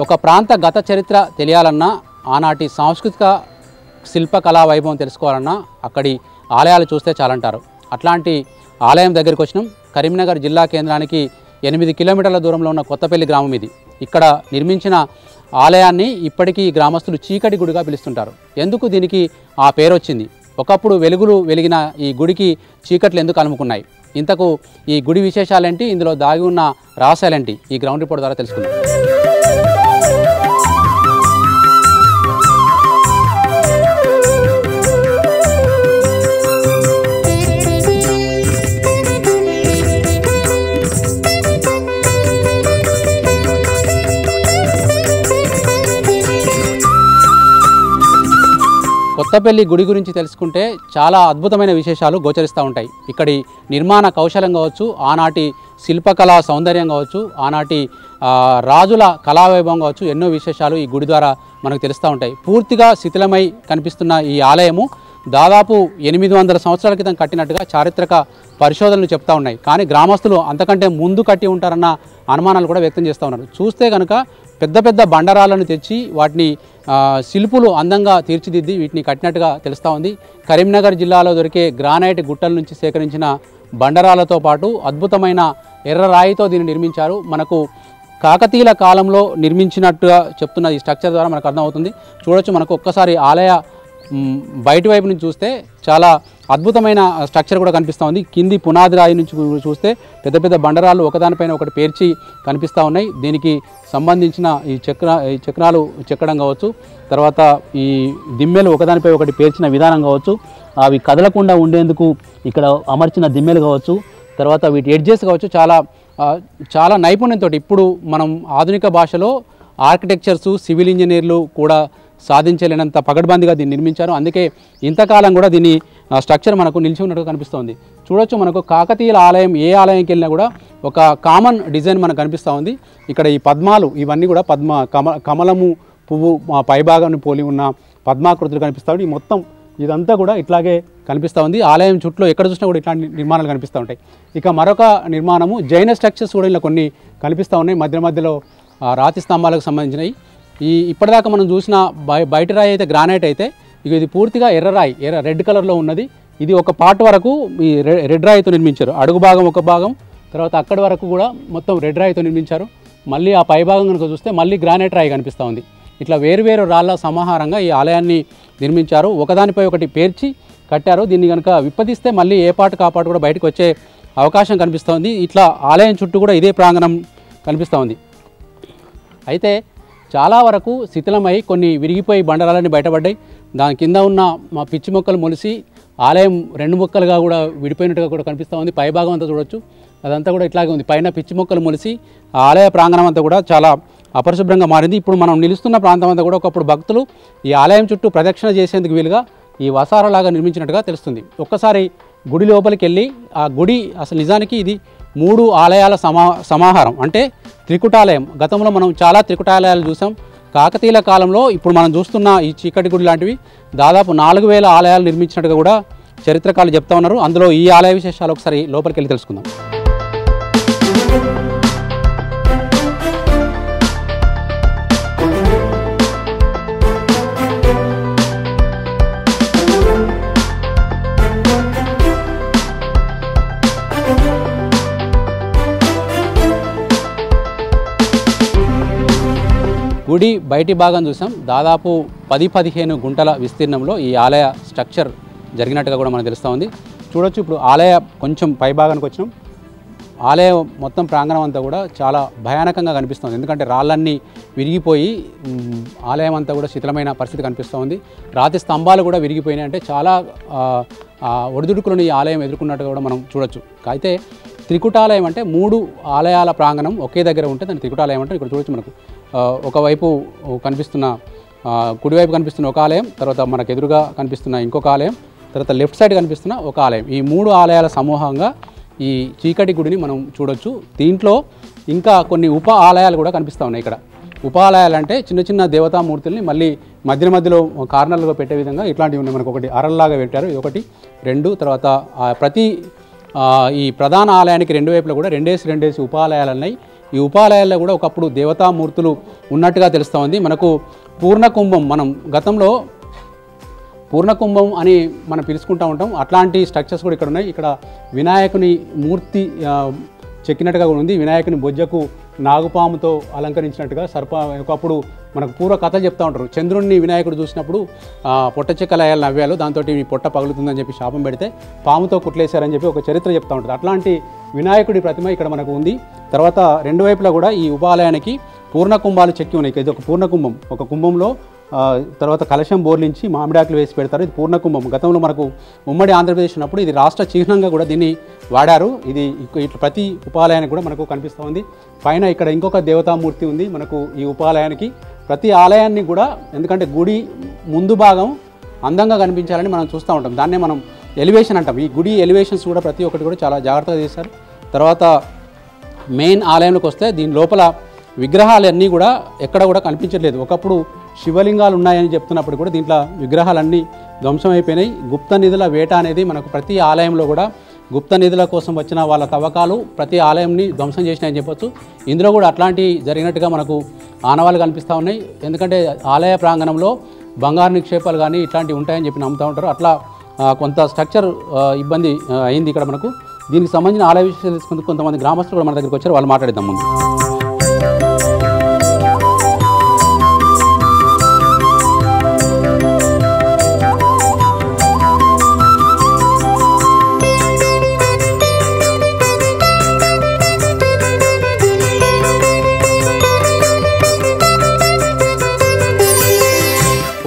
ఒక ప్రాంత గత చరిత్ర తెలియాలన్నా, ఆనాటి సాంస్కృతిక శిల్పకళా వైభవం తెలుసుకోవాలన్నా అక్కడి ఆలయాలు చూస్తే చాలంటారు. అట్లాంటి ఆలయం దగ్గరికి వచ్చినాం. కరీంనగర్ జిల్లా కేంద్రానికి 8 కిలోమీటర్ల దూరంలో ఉన్న కొత్తపల్లి గ్రామం ఇది. ఇక్కడ నిర్మించిన ఆలయాన్ని ఇప్పటికీ గ్రామస్తులు చీకటి గుడిగా పిలుస్తుంటారు. ఎందుకు దీనికి ఆ పేరు వచ్చింది? ఒకప్పుడు వెలుగులు వెలిగిన ఈ గుడికి చీకట్లు ఎందుకు అలుముకున్నాయి? ఇంతకు ఈ గుడి విశేషాలేంటి, ఇందులో దాగి ఉన్న రహస్యాలేంటి? ఈ గ్రౌండ్ రిపోర్ట్ ద్వారా తెలుసుకుందాం. కొత్తపల్లి గుడి గురించి తెలుసుకుంటే చాలా అద్భుతమైన విశేషాలు గోచరిస్తూ ఉంటాయి. ఇక్కడి నిర్మాణ కౌశలం కావచ్చు, ఆనాటి శిల్పకళా సౌందర్యం కావచ్చు, ఆనాటి రాజుల కళావైభవం కావచ్చు, ఎన్నో విశేషాలు ఈ గుడి ద్వారా మనకు తెలుస్తూ ఉంటాయి. పూర్తిగా శిథిలమై కనిపిస్తున్న ఈ ఆలయము దాదాపు 800 సంవత్సరాల క్రితం కట్టినట్టుగా చారిత్రక పరిశోధనలు చెప్తా ఉన్నాయి. కానీ గ్రామస్తులు అంతకంటే ముందు కట్టి ఉంటారన్న అనుమానాలు కూడా వ్యక్తం చేస్తూ ఉన్నారు. చూస్తే కనుక పెద్ద పెద్ద బండరాలను తెచ్చి వాటిని శిల్పులు అందంగా తీర్చిదిద్ది వీటిని కట్టినట్టుగా తెలుస్తూ ఉంది. కరీంనగర్ జిల్లాలో దొరికే గ్రానైట్ గుట్టల నుంచి సేకరించిన బండరాలతో పాటు అద్భుతమైన ఎర్ర రాయితో దీన్ని నిర్మించారు. మనకు కాకతీయుల కాలంలో నిర్మించినట్టుగా చెప్తున్న ఈ స్ట్రక్చర్ ద్వారా మనకు అర్థమవుతుంది. చూడొచ్చు, మనకు ఒక్కసారి ఆలయ బయటి వైపు నుంచి చూస్తే చాలా అద్భుతమైన స్ట్రక్చర్ కూడా కనిపిస్తూ ఉంది. కింది పునాది రాయి నుంచి చూస్తే పెద్ద పెద్ద బండరాలు ఒకదానిపైన ఒకటి పేర్చి కనిపిస్తూ ఉన్నాయి. దీనికి సంబంధించిన ఈ చక్రాలు చెక్కడం కావచ్చు, తర్వాత ఈ దిమ్మెలు ఒకదానిపై ఒకటి పేర్చిన విధానం కావచ్చు, అవి కదలకుండా ఉండేందుకు ఇక్కడ అమర్చిన దిమ్మెలు కావచ్చు, తర్వాత వీటి ఎడ్జెస్ కావచ్చు, చాలా నైపుణ్యంతో ఇప్పుడు మనం ఆధునిక భాషలో ఆర్కిటెక్చర్సు, సివిల్ ఇంజనీర్లు కూడా సాధించలేనంత పగడ్బందీగా దీన్ని నిర్మించారు. అందుకే ఇంతకాలం కూడా దీని స్ట్రక్చర్ మనకు నిలిచి ఉన్నట్టుగా కనిపిస్తూ చూడొచ్చు, మనకు కాకతీయుల ఆలయం ఏ ఆలయంకి వెళ్ళినా కూడా ఒక కామన్ డిజైన్ మనకు కనిపిస్తూ ఉంది. ఇక్కడ ఈ పద్మాలు ఇవన్నీ కూడా కమలము పువ్వు పైభాగాన్ని పోలి ఉన్న పద్మాకృతులు కనిపిస్తూ ఉంటాయి. మొత్తం ఇదంతా కూడా ఇట్లాగే కనిపిస్తూ ఉంది. ఆలయం చుట్టూ ఎక్కడ చూసినా కూడా ఇట్లాంటి నిర్మాణాలు కనిపిస్తూ ఉంటాయి. ఇక మరొక నిర్మాణము జైన స్ట్రక్చర్స్ కూడా ఇలా కొన్ని కనిపిస్తూ ఉన్నాయి. మధ్యలో రాతి స్తంభాలకు సంబంధించినవి. ఇప్పటిదాకా మనం చూసిన బయట రాయి అయితే గ్రానైట్ అయితే, ఇక ఇది పూర్తిగా ఎర్రరాయి, రెడ్ కలర్లో ఉన్నది. ఇది ఒక పార్ట్ వరకు ఈ రెడ్ రాయితో నిర్మించారు. అడుగు భాగం ఒక భాగం, తర్వాత అక్కడి వరకు కూడా మొత్తం రెడ్ రాయితో నిర్మించారు. మళ్ళీ ఆ పై భాగం కనుక చూస్తే మళ్ళీ గ్రానైట్ రాయి కనిపిస్తూ ఉంది. ఇట్లా వేరువేరు రాళ్ళ సమాహారంగా ఈ ఆలయాన్ని నిర్మించారు. ఒకదానిపై ఒకటి పేర్చి కట్టారు. దీన్ని కనుక విప్పదీస్తే మళ్ళీ ఏ పాటు కాపాటు కూడా బయటకు వచ్చే అవకాశం కనిపిస్తోంది. ఇట్లా ఆలయం చుట్టూ కూడా ఇదే ప్రాంగణం కనిపిస్తూ ఉంది. అయితే చాలా వరకు శిథిలమై కొన్ని విరిగిపోయి బండరాలన్నీ బయటపడ్డాయి. దాని కింద ఉన్న మా పిచ్చి మొక్కలు మొలిసి ఆలయం 2 ముక్కలుగా కూడా విడిపోయినట్టుగా కూడా కనిపిస్తూ ఉంది. పైభాగం అంతా చూడొచ్చు, అదంతా కూడా ఇట్లాగే ఉంది. పైన పిచ్చి మొక్కలు మొలిసి ఆ ఆలయ ప్రాంగణం అంతా కూడా చాలా అపరిశుభ్రంగా మారింది. ఇప్పుడు మనం నిలుస్తున్న ప్రాంతం అంతా కూడా ఒకప్పుడు భక్తులు ఈ ఆలయం చుట్టూ ప్రదక్షిణ చేసేందుకు వీలుగా ఈ వసారాలాగా నిర్మించినట్టుగా తెలుస్తుంది. ఒక్కసారి గుడి లోపలికి వెళ్ళి ఆ గుడి అసలు నిజానికి ఇది 3 ఆలయాల సమాహారం, అంటే త్రికుటాలయం. గతంలో మనం చాలా త్రికుటాలయాలు చూసాం. కాకతీయుల కాలంలో ఇప్పుడు మనం చూస్తున్న ఈ చీకటి గుడి లాంటివి దాదాపు 4000 ఆలయాలు నిర్మించినట్టుగా కూడా చరిత్రకారులు చెప్తా ఉన్నారు. అందులో ఈ ఆలయ విశేషాలు ఒకసారి లోపలికి వెళ్ళి తెలుసుకుందాం. గుడి బయటి భాగం చూసాం. దాదాపు 10-15 గుంటల విస్తీర్ణంలో ఈ ఆలయ స్ట్రక్చర్ జరిగినట్టుగా కూడా మనకు తెలుస్తూ ఉంది. చూడొచ్చు, ఇప్పుడు ఆలయ కొంచెం పై భాగానికి వచ్చినాం. ఆలయం మొత్తం ప్రాంగణం అంతా కూడా చాలా భయానకంగా కనిపిస్తుంది. ఎందుకంటే రాళ్ళన్నీ విరిగిపోయి ఆలయం అంతా కూడా శిథిలమైన పరిస్థితి కనిపిస్తూ ఉంది. రాతి స్తంభాలు కూడా విరిగిపోయినాయి. అంటే చాలా ఒడిదుడుకులను ఈ ఆలయం ఎదుర్కొన్నట్టుగా కూడా మనం చూడొచ్చు. అయితే త్రికుటాలయం అంటే 3 ఆలయాల ప్రాంగణం ఒకే దగ్గర ఉంటే దాన్ని త్రికుటాలయం అంటే. ఇక్కడ చూడొచ్చు, మనకు ఒకవైపు కనిపిస్తున్న కుడివైపు కనిపిస్తున్న ఒక ఆలయం, తర్వాత మనకు ఎదురుగా కనిపిస్తున్న ఇంకొక ఆలయం, తర్వాత లెఫ్ట్ సైడ్ కనిపిస్తున్న ఒక ఆలయం. ఈ 3 ఆలయాల సమూహంగా ఈ చీకటి గుడిని మనం చూడొచ్చు. దీంట్లో ఇంకా కొన్ని ఉప ఆలయాలు కూడా కనిపిస్తూ ఉన్నాయి. ఇక్కడ ఉప ఆలయాలు అంటే చిన్న చిన్న దేవతామూర్తుల్ని మళ్ళీ మధ్యలో కార్నర్లుగా పెట్టే విధంగా ఇట్లాంటివి ఉన్నాయి. మనకు ఒకటి అరల్లాగా పెట్టారు, ఇది 1, 2, తర్వాత ప్రతి ఈ ప్రధాన ఆలయానికి 2 వైపులా కూడా 2 ఉపాలయాలు ఉన్నాయి. ఈ ఉపాలయాల్లో కూడా ఒకప్పుడు దేవతామూర్తులు ఉన్నట్టుగా తెలుస్తూ ఉంది. మనకు పూర్ణకుంభం, మనం గతంలో పూర్ణకుంభం అని మనం పిలుచుకుంటూ ఉంటాం, అట్లాంటి స్ట్రక్చర్స్ కూడా ఇక్కడ ఉన్నాయి. ఇక్కడ వినాయకుని మూర్తి చెక్కినట్టుగా కూడా ఉంది. వినాయకుని బొజ్జకు నాగుపాముతో అలంకరించినట్టుగా ఒకప్పుడు మనకు పూర్వ కథలు చెప్తూ ఉంటారు. చంద్రుడిని వినాయకుడు చూసినప్పుడు పొట్ట చెక్కలయాలు నవ్వాలు, దాంతో మీ పొట్ట పగులుతుందని చెప్పి శాపం పెడితే పాముతో కుట్లేశారని చెప్పి ఒక చరిత్ర చెప్తూ ఉంటుంది. అట్లాంటి వినాయకుడి ప్రతిమ ఇక్కడ మనకు ఉంది. తర్వాత రెండు వైపులా కూడా ఈ ఉపాలయానికి పూర్ణకుంభాలు చెక్కి ఉన్నాయి. ఇది ఒక పూర్ణకుంభం, ఒక కుంభంలో తర్వాత కలశం బోర్లించి మామిడాకులు వేసి పెడతారు. ఇది పూర్ణకుంభం. గతంలో మనకు ఉమ్మడి ఆంధ్రప్రదేశ్ ఉన్నప్పుడు ఇది రాష్ట్ర చిహ్నంగా కూడా దీన్ని వాడారు. ఇది ఇట్లా ప్రతి ఉపాలయానికి కూడా మనకు కనిపిస్తూ ఉంది. పైన ఇక్కడ ఇంకొక దేవతామూర్తి ఉంది మనకు ఈ ఉపాలయానికి. ప్రతి ఆలయాన్ని కూడా, ఎందుకంటే గుడి ముందు భాగం అందంగా కనిపించాలని మనం చూస్తూ ఉంటాం, దాన్నే మనం ఎలివేషన్ అంటాం. ఈ గుడి ఎలివేషన్స్ కూడా ప్రతి ఒక్కటి కూడా చాలా జాగ్రత్తగా చేశారు. తర్వాత మెయిన్ ఆలయంలోకి వస్తే దీని లోపల విగ్రహాలన్నీ కూడా ఎక్కడ కూడా కనిపించట్లేదు. ఒకప్పుడు శివలింగాలు ఉన్నాయని చెప్తున్నప్పుడు కూడా దీంట్లో విగ్రహాలన్నీ ధ్వంసం అయిపోయినాయి. గుప్త నిధుల వేట అనేది మనకు ప్రతి ఆలయంలో కూడా గుప్త నిధుల కోసం వచ్చిన వాళ్ళ తవ్వకాలు ప్రతి ఆలయంని ధ్వంసం చేసినాయని చెప్పొచ్చు. ఇందులో కూడా అట్లాంటి జరిగినట్టుగా మనకు ఆనవాళ్ళు కనిపిస్తూ ఉన్నాయి. ఎందుకంటే ఆలయ ప్రాంగణంలో బంగారు నిక్షేపాలు కానీ ఇట్లాంటివి ఉంటాయని చెప్పి నమ్ముతూ ఉంటారు. అట్లా కొంత స్ట్రక్చర్ ఇబ్బంది అయింది ఇక్కడ మనకు. దీనికి సంబంధించిన ఆలయ విషయాలు తెలుసుకుందుకు కొంతమంది గ్రామస్తులు కూడా మన దగ్గరికి వచ్చారు, వాళ్ళు మాట్లాడిద్దాం ముందు.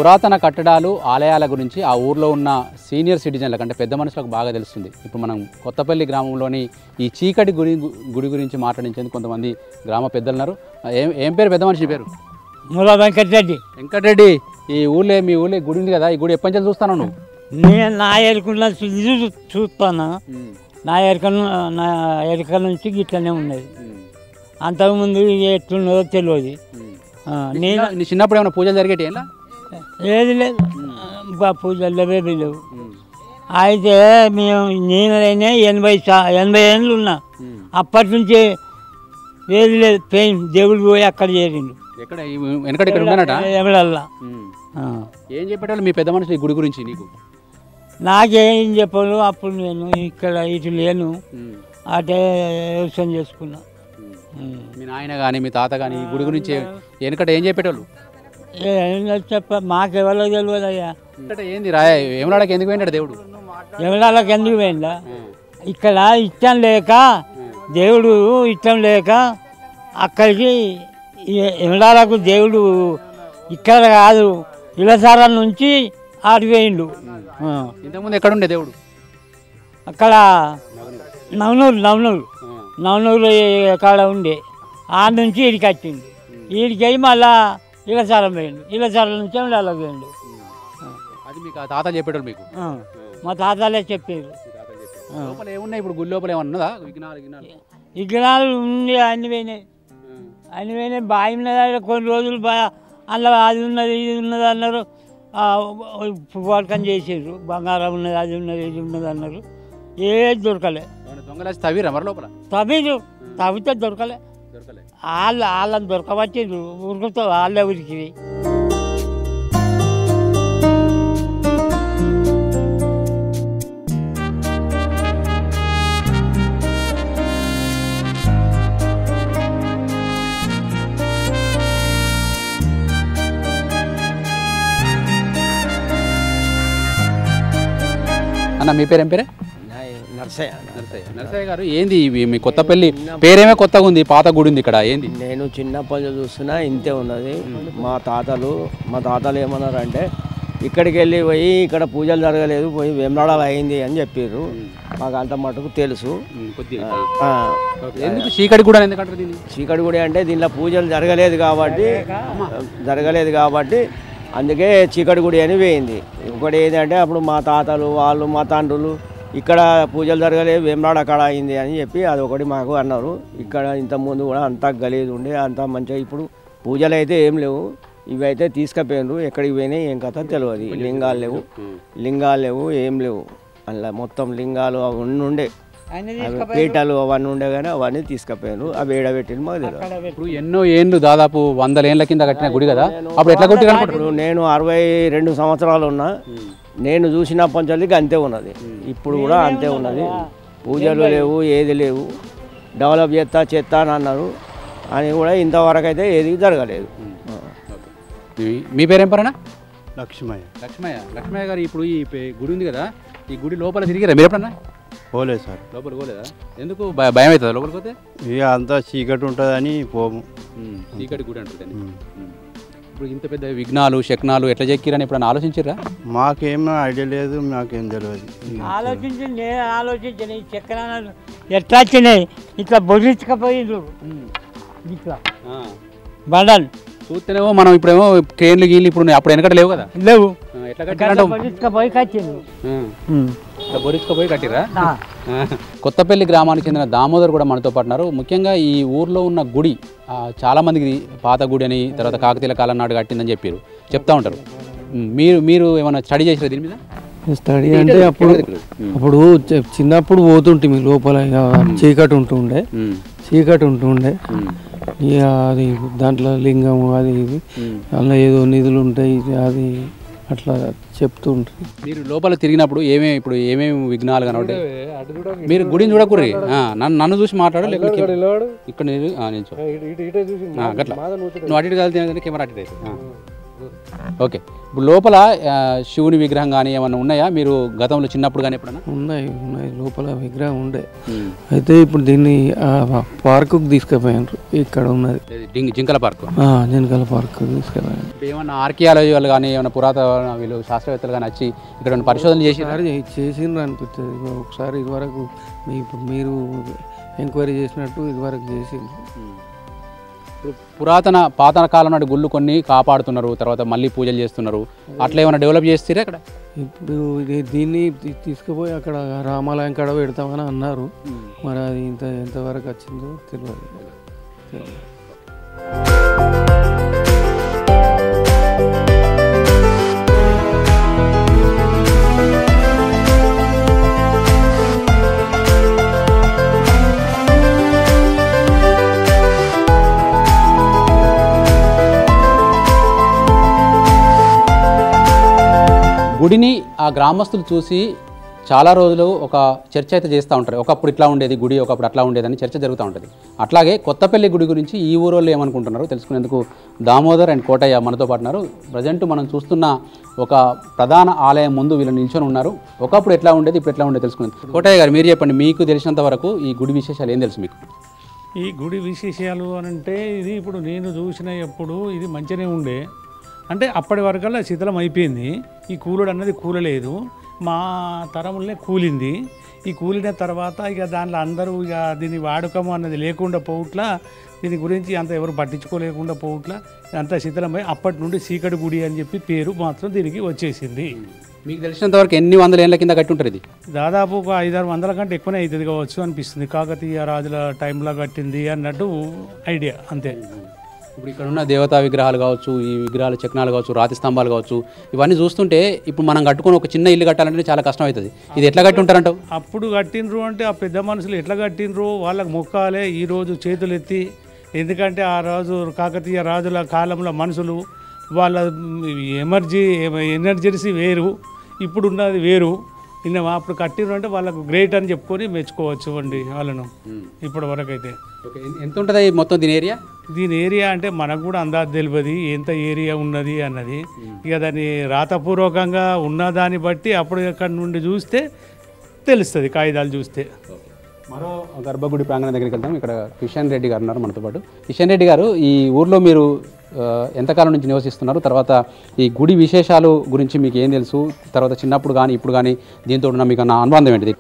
పురాతన కట్టడాలు, ఆలయాల గురించి ఆ ఊర్లో ఉన్న సీనియర్ సిటిజన్లకు, అంటే పెద్ద మనుషులకు బాగా తెలుస్తుంది. ఇప్పుడు మనం కొత్తపల్లి గ్రామంలోని ఈ చీకటి గుడి గురించి మాట్లాడించేందుకు కొంతమంది గ్రామ పెద్దలు ఉన్నారు. ఏం పేరు పెద్ద మనిషి పేరు? మూల వెంకటరెడ్డి. వెంకటరెడ్డి, ఈ ఊళ్ళో మీ ఊళ్ళో గుడి ఉంది కదా, ఈ గుడి ఎప్పటి నుంచి చూస్తాను నువ్వు? నేను నా ఎరుకున్న చూస్తాను. నా ఎరుక నుంచి ఇట్లనే ఉన్నది. అంతకుముందు ఎట్లున్నదో తెలియదు. నీ చిన్నప్పుడు ఏమైనా పూజలు జరిగేటి? ఏది లేదు, పూజలు ఏమీ లేవు. అయితే నేనైనా 80 ఏళ్ళు ఉన్నా. అప్పటి నుంచి ఏది లేదు. పెయిన్ దేవుడు పోయి అక్కడ చేరిండు. ఎవడల్లా ఏం చెప్పేటోళ్ళు మీ పెద్ద మనుషులు ఈ గుడి గురించి నీకు? నాకేం చెప్పాను. అప్పుడు నేను ఇక్కడ ఇటు లేను, అటే వ్యవసాయం చేసుకున్నా. మీ నాయన కానీ మీ తాత కానీ ఈ గుడి గురించి వెనకట ఏం చెప్పేటోళ్ళు? మాకెవరో తెలియదు అయ్యా. ఏంది రాయ ఏమలాడకి ఎందుకు పోయినాడు దేవుడు? ఎవరాళ్ళకి ఎందుకు పోయిందా? ఇక్కడ ఇష్టం లేక, దేవుడు ఇష్టం లేక అక్కడికి ఎవరాలకు దేవుడు ఇక్కడ కాదు, ఇలసారం నుంచి ఆడిపోయిండు. ఇంతకుముందు ఎక్కడ ఉండే దేవుడు? అక్కడ నవనూరు కాడ ఉండే. ఆ నుంచి ఈడికి వచ్చింది. ఈడికి అయ్యి మళ్ళా ఇలసారం పోయిండు. ఇలసారం నుంచి అలా పోయిండు. అది మీకు తాత చెప్పేటోళ్ళు మీకు? మా తాతలే చెప్పారు. ఏమున్నాయి ఇప్పుడు గుడి లోపల? ఏమన్నదా విఘ్నాలు ఉంది, అన్ని పోయినాయి. బావి ఉన్నది కొన్ని రోజులు, అందులో అది ఉన్నది ఇది ఉన్నది అన్నారు. వర్కం చేసారు. బంగారం ఉన్నది, అది ఉన్నది, ఇది ఉన్నది అన్నారు. ఏది దొరకలే. తవ్వితే దొరకలే. వాళ్ళని దొరకబట్టిండ్రు. ఉరుకుతో వాళ్ళే ఉరికి. అన్న మీ పేరు ఏం పేరే? నర్సయ్య. నర్సయ్య గారు, ఏంది మీ కొత్తపల్లి పేరేమే కొత్తగా ఉంది, పాత గుడి ఉంది ఇక్కడ, ఏంది? నేను చిన్నప్పటి నుంచి చూస్తున్నా ఇంతే ఉన్నది. మా తాతలు ఏమన్నారంటే ఇక్కడికి వెళ్ళి పోయి ఇక్కడ పూజలు జరగలేదు, పోయి వేమనాడలో అయింది అని చెప్పారు. మాకు అంత మటుకు తెలుసు. చీకటి గుడి ఎందుకంటారు దీన్ని? చీకటి గుడి అంటే దీనిలో పూజలు జరగలేదు కాబట్టి అందుకే చీకటి గుడి అని పోయింది. ఇంకోటి ఏంటంటే అప్పుడు మా తాతలు వాళ్ళు మా తండ్రులు ఇక్కడ పూజలు జరగలేదు, వేమనాడ అక్కడ అయింది అని చెప్పి అదొకటి మాకు అన్నారు. ఇక్కడ ఇంతకుముందు కూడా అంతా గలీజ్ ఉండే, అంతా మంచిగా. ఇప్పుడు పూజలు అయితే ఏం లేవు, ఇవి అయితే తీసుకుపోయినారు. ఎక్కడికి పోయినాయి ఏం కథ తెలియదు. లింగాలు లేవు, ఏం లేవు. అలా మొత్తం లింగాలు ఉండే పీటలు అవన్నీ ఉండే కానీ అవన్నీ తీసుకుపోయాను. అవి ఏడబెట్టింది మాకు తెలియదు. ఇప్పుడు ఎన్నో ఏండ్లు దాదాపు 100 ఏళ్ళ కింద కట్టిన గుడి కదా, అప్పుడు ఎట్లా కొట్టి ఇప్పుడు నేను 62 సంవత్సరాలు ఉన్నా, నేను చూసిన పంచాలికి అంతే ఉన్నది, ఇప్పుడు కూడా అంతే ఉన్నది. పూజలు లేవు, ఏది లేవు. డెవలప్ చేస్తా అని అన్నారు, అని కూడా ఇంతవరకు అయితే ఏది జరగలేదు. మీ పేరేం పరనా? లక్ష్మయ్య. లక్ష్మయ్య గారు, ఇప్పుడు ఈ గుడి ఉంది కదా, ఈ గుడి లోపల తిరిగిరా మీరు ఎప్పుడన్నా? పోలేదు సార్. లోపల పోలేదా? ఎందుకు భయం అవుతుందా లోపలికి పోతే? ఇక అంతా చీకటి ఉంటుందని పోము. చీకటి గుడి అంటుంది. ఇప్పుడు ఇంత పెద్ద విఘ్నాలు శక్నాలు ఎట్లా చెక్కిరని ఎప్పుడన్నా ఆలోచించారా? మాకేం ఐడియా లేదు, మాకేం తెలియదు. నేను ఆలోచించాను ఈ చక్రాలు ఎట్లా వచ్చినాయి, ఇట్లా బొరించకపోయిండ్రు ఇట్లా బండలు చూస్తేనేమో మనం ఇప్పుడేమో క్రేన్లు గీళ్ళు ఇప్పుడు అప్పుడు వెనకట లేవు కదా, లేవు, ఎట్లా కట్టిరా? బొరించకపోయి కట్టిండ్రు. బొరించుకపోయి కట్టిరా? కొత్తపల్లి గ్రామానికి చెందిన దామోదర్ కూడా మనతో పాటు ఉన్నారు. ముఖ్యంగా ఈ ఊర్లో ఉన్న గుడి చాలా మందికి పాత గుడి అని, తర్వాత కాకతీయుల కాలం నాడు కట్టిందని చెప్పారు, చెప్తా ఉంటారు. మీరు ఏమైనా స్టడీ చేసారా దీని మీద? స్టడీ అంటే అప్పుడు చిన్నప్పుడు పోతుంటే మీ లోపల చీకటి ఉంటుండే ఇక అది దాంట్లో లింగం అది ఇది అలా ఏదో నిధులు ఉంటాయి, అది అట్లా చెప్తూ ఉంటుంది. మీరు లోపల తిరిగినప్పుడు ఏమేమి విఘ్నాలు కనబడ్డాయి? మీరు గుడిని చూడకూడదు, నన్ను చూసి మాట్లాడు, లేకపోతే ఇక్కడ గట్లా నువ్వు అటు ఇటు కలిసి కెమెరా అటు అయితే. ఓకే, ఇప్పుడు లోపల శివుని విగ్రహం కానీ ఏమన్నా ఉన్నాయా మీరు గతంలో చిన్నప్పుడు కానీ ఎప్పుడన్నా? ఉన్నాయి లోపల విగ్రహం ఉండే, అయితే ఇప్పుడు దీన్ని పార్కుకు తీసుకుపోయారు. ఇక్కడ ఉన్నది జింకల పార్క్. జింకల పార్క్ తీసుకుపోయారు. ఏమన్నా ఆర్కియాలజీ వాళ్ళు కానీ ఏమన్నా పురాతన వీళ్ళు శాస్త్రవేత్తలు కానీ వచ్చి ఇక్కడ పరిశోధన చేసిండ్రు అనిపిస్తుంది. ఒకసారి ఇదివరకు ఇప్పుడు మీరు ఎంక్వైరీ చేసినట్టు ఇదివరకు చేసిండ్రు. పురాతన పాతన కాలం నాటి గుళ్ళు కొన్ని కాపాడుతున్నారు, తర్వాత మళ్ళీ పూజలు చేస్తున్నారు, అట్లా ఏమైనా డెవలప్ చేస్తారా ఇక్కడ? ఇప్పుడు దీన్ని తీసుకుపోయి అక్కడ రామాలయం కాడ పెడతామని అన్నారు, మరి అది ఎంతవరకు వచ్చిందో తెలియదు. గుడిని ఆ గ్రామస్తులు చూసి చాలా రోజులు ఒక చర్చ అయితే చేస్తూ ఉంటారు. ఒకప్పుడు ఇట్లా ఉండేది గుడి, ఒకప్పుడు అట్లా ఉండేదని చర్చ జరుగుతూ ఉంటుంది. అట్లాగే కొత్తపల్లి గుడి గురించి ఈ ఊరోళ్ళు ఏమనుకుంటున్నారు తెలుసుకునేందుకు దామోదర్ అండ్ కోటయ్య మనతో పాటు ఉన్నారు. ప్రజెంట్ మనం చూస్తున్న ఒక ప్రధాన ఆలయం ముందు వీళ్ళు నిల్చొని ఉన్నారు. ఒకప్పుడు ఎట్లా ఉండేది, ఇప్పుడు ఎట్లా ఉండేది తెలుసుకునేందుకు. కోటయ్య గారు, మీరు చెప్పండి, మీకు తెలిసినంత వరకు ఈ గుడి విశేషాలు ఏం తెలుసు మీకు? ఈ గుడి విశేషాలు అంటే ఇది ఇప్పుడు నేను చూసిన ఎప్పుడు ఇది మంచిగానే ఉండే, అంటే అప్పటి వరకల్లా శిథిలం అయిపోయింది. ఈ కూలుడు అన్నది కూలలేదు, మా తరములనే కూలింది. ఈ కూలిన తర్వాత ఇక దాంట్లో అందరూ ఇక దీని వాడకము అన్నది లేకుండా పోవట్లా, దీని గురించి అంత ఎవరు పట్టించుకోలేకుండా పోవట్లా, అంతా శిథిలమై అప్పటి నుండి చీకటి గుడి అని చెప్పి పేరు మాత్రం దీనికి వచ్చేసింది. మీకు తెలిసినంతవరకు ఎన్ని వందల ఏళ్ళ కింద కట్టి ఉంటుంది? ఇది దాదాపు ఒక 500-600 కంటే ఎక్కువనే అవుతుంది కావచ్చు అనిపిస్తుంది. కాకతీయ రాజుల టైంలో కట్టింది అన్నట్టు ఐడియా, అంతే. ఇప్పుడు ఇక్కడ ఉన్న దేవతా విగ్రహాలు కావచ్చు, ఈ విగ్రహాల చక్నాలు కావచ్చు, రాతి స్తంభాలు కావచ్చు, ఇవన్నీ చూస్తుంటే ఇప్పుడు మనం కట్టుకుని ఒక చిన్న ఇల్లు కట్టాలంటే చాలా కష్టం అవుతుంది. ఇది ఎట్లా కట్టి ఉంటారంటావు? అప్పుడు కట్టినరు అంటే ఆ పెద్ద మనుషులు ఎట్లా కట్టినరు, వాళ్ళకి మొక్కాలే ఈరోజు చేతులు ఎత్తి. ఎందుకంటే ఆ రోజు కాకతీయ రాజుల కాలంలో మనుషులు వాళ్ళ ఎనర్జెన్సీ వేరు, ఇప్పుడు ఉన్నది వేరు. అప్పుడు కట్టినరు అంటే వాళ్ళకు గ్రేట్ అని చెప్పుకొని మెచ్చుకోవచ్చు అండి వాళ్ళను ఇప్పటి వరకు అయితే. ఎంత ఉంటుంది మొత్తం దీని ఏరియా అంటే మనకు కూడా అందాజు తెలియదు ఎంత ఏరియా ఉన్నది అన్నది. ఇక దాన్ని రాతపూర్వకంగా ఉన్న దాన్ని బట్టి అప్పుడు అక్కడ నుండి చూస్తే తెలుస్తుంది, కాగితాలు చూస్తే. మరో గర్భగుడి ప్రాంగణం దగ్గరికి వెళ్తాం. ఇక్కడ కిషన్ రెడ్డి గారు ఉన్నారు మనతో పాటు. కిషన్ రెడ్డి గారు, ఈ ఊర్లో మీరు ఎంతకాలం నుంచి నివసిస్తున్నారు? తర్వాత ఈ గుడి విశేషాలు గురించి మీకు ఏం తెలుసు? తర్వాత చిన్నప్పుడు కానీ ఇప్పుడు కానీ దీంతో ఉన్న మీకు అన్న అనుబంధం ఏంటిది?